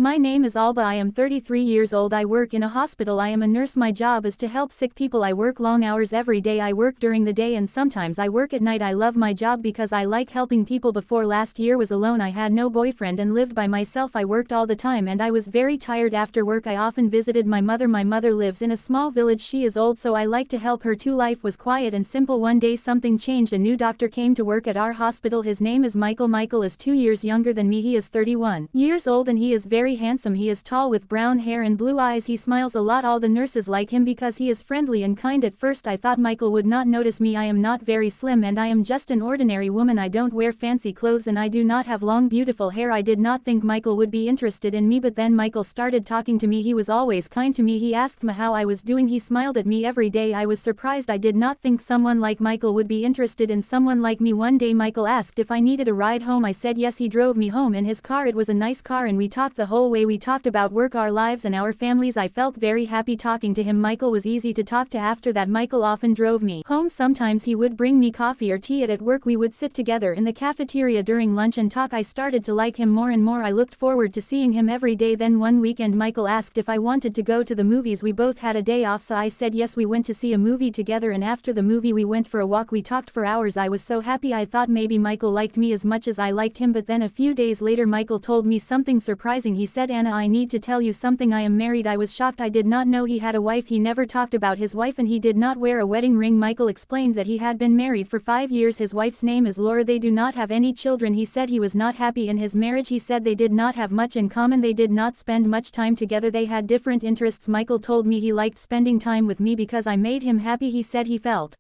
My name is Alba. I am 33 years old. I work in a hospital. I am a nurse. My job is to help sick people. I work long hours every day. I work during the day and sometimes I work at night. I love my job because I like helping people. Before last year was alone. I had no boyfriend and lived by myself. I worked all the time and I was very tired after work. I often visited my mother. My mother lives in a small village. She is old, so I like to help her too. Life was quiet and simple. One day something changed. A new doctor came to work at our hospital. His name is Michael. Michael is 2 years younger than me. He is 31 years old and he is very handsome. He is tall with brown hair and blue eyes. He smiles a lot. All the nurses like him because he is friendly and kind. At first I thought Michael would not notice me. I am not very slim and I am just an ordinary woman. I don't wear fancy clothes and I do not have long beautiful hair. I did not think Michael would be interested in me, but then Michael started talking to me. He was always kind to me. He asked me how I was doing. He smiled at me every day. I was surprised. I did not think someone like Michael would be interested in someone like me. One day Michael asked if I needed a ride home. I said yes. He drove me home in his car. It was a nice car and we talked the whole way. We talked about work, our lives and our families. I felt very happy talking to him. Michael was easy to talk to. After that Michael often drove me home. Sometimes he would bring me coffee or tea. At work we would sit together in the cafeteria during lunch and talk. I started to like him more and more. I looked forward to seeing him every day. Then one weekend Michael asked if I wanted to go to the movies. We both had a day off, so I said yes. We went to see a movie together and after the movie we went for a walk. We talked for hours. I was so happy. I thought maybe Michael liked me as much as I liked him, but then a few days later Michael told me something surprising. He said, "Anna, I need to tell you something. I am married." I was shocked. I did not know he had a wife. He never talked about his wife and he did not wear a wedding ring. Michael explained that he had been married for 5 years. His wife's name is Laura. They do not have any children. He said he was not happy in his marriage. He said they did not have much in common. They did not spend much time together. They had different interests. Michael told me he liked spending time with me because I made him happy. He said he felt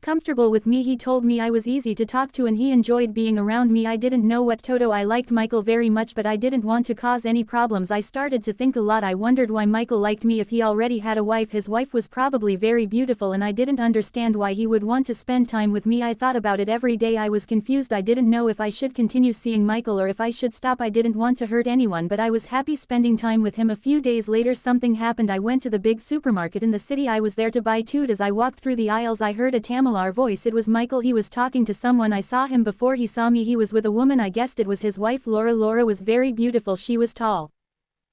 comfortable with me. He told me I was easy to talk to and he enjoyed being around me. I didn't know what to do. I liked Michael very much, but I didn't want to cause any problems. I started to think a lot. I wondered why Michael liked me if he already had a wife. His wife was probably very beautiful and I didn't understand why he would want to spend time with me. I thought about it every day. I was confused. I didn't know if I should continue seeing Michael or if I should stop. I didn't want to hurt anyone, but I was happy spending time with him. A few days later something happened. I went to the big supermarket in the city. I was there to buy food. As I walked through the aisles I heard a Tamil voice. It was Michael. He was talking to someone. I saw him before he saw me. He was with a woman. I guessed it was his wife Laura. Laura was very beautiful. She was tall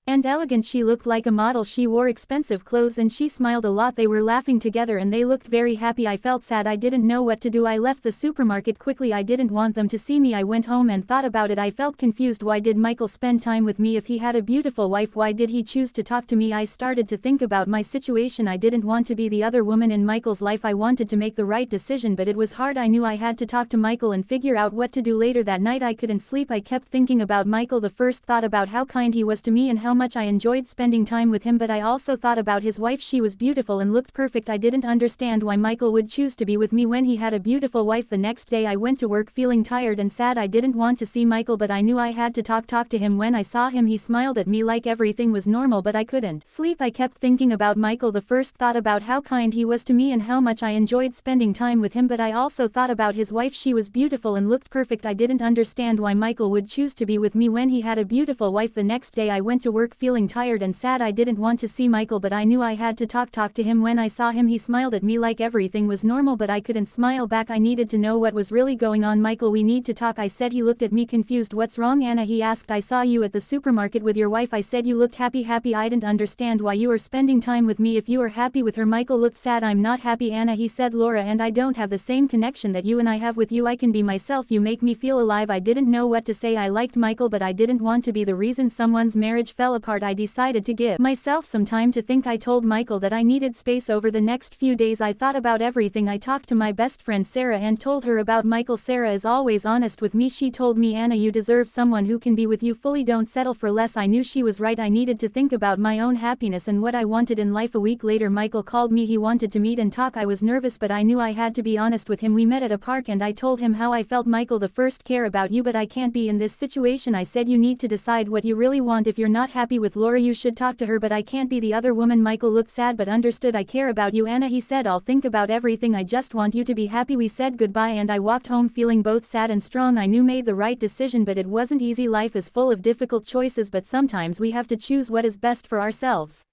and elegant. She looked like a model. She wore expensive clothes and she smiled a lot. They were laughing together and they looked very happy. I felt sad. I didn't know what to do. I left the supermarket quickly. I didn't want them to see me. I went home and thought about it. I felt confused. Why did Michael spend time with me if he had a beautiful wife? Why did he choose to talk to me? I started to think about my situation. I didn't want to be the other woman in Michael's life. I wanted to make the right decision, but it was hard. I knew I had to talk to Michael and figure out what to do. Later that night I couldn't sleep. I kept thinking about Michael. The first thought about how kind he was to me and how much I enjoyed spending time with him, but I also thought about his wife. She was beautiful and looked perfect. I didn't understand why Michael would choose to be with me when he had a beautiful wife. The next day I went to work feeling tired and sad. I didn't want to see Michael, but I knew I had to talk to him. When I saw him he smiled at me like everything was normal, but I couldn't sleep. I kept thinking about Michael. The first thought about how kind he was to me and how much I enjoyed spending time with him, but I also thought about his wife. She was beautiful and looked perfect. I didn't understand why Michael would choose to be with me when he had a beautiful wife. The next day I went to work feeling tired and sad. I didn't want to see Michael, but I knew I had to talk to him. When I saw him he smiled at me like everything was normal, but I couldn't smile back. I needed to know what was really going on. "Michael, we need to talk," I said. He looked at me confused. "What's wrong, Anna?" he asked. "I saw you at the supermarket with your wife." I said. "You looked happy." "I didn't understand why you are spending time with me if you are happy with her." Michael looked sad. "I'm not happy, Anna," he said. "Laura and I don't have the same connection that you and I have with you. I can be myself. You make me feel alive." I didn't know what to say. I liked Michael, but I didn't want to be the reason someone's marriage fell apart. I decided to give myself some time to think. I told Michael that I needed space. Over the next few days I thought about everything. I talked to my best friend Sarah and told her about Michael. Sarah is always honest with me. She told me, "Anna, you deserve someone who can be with you fully. Don't settle for less." I knew she was right. I needed to think about my own happiness and what I wanted in life. A week later Michael called me. He wanted to meet and talk. I was nervous, but I knew I had to be honest with him. We met at a park and I told him how I felt. "Michael, the first care about you, but I can't be in this situation," I said. "You need to decide what you really want. If you're not happy with Laura you should talk to her, but I can't be the other woman." Michael looked sad but understood. "I care about you, Anna," he said. "I'll think about everything. I just want you to be happy." We said goodbye and I walked home feeling both sad and strong. I knew I made the right decision, but it wasn't easy. Life is full of difficult choices, but sometimes we have to choose what is best for ourselves.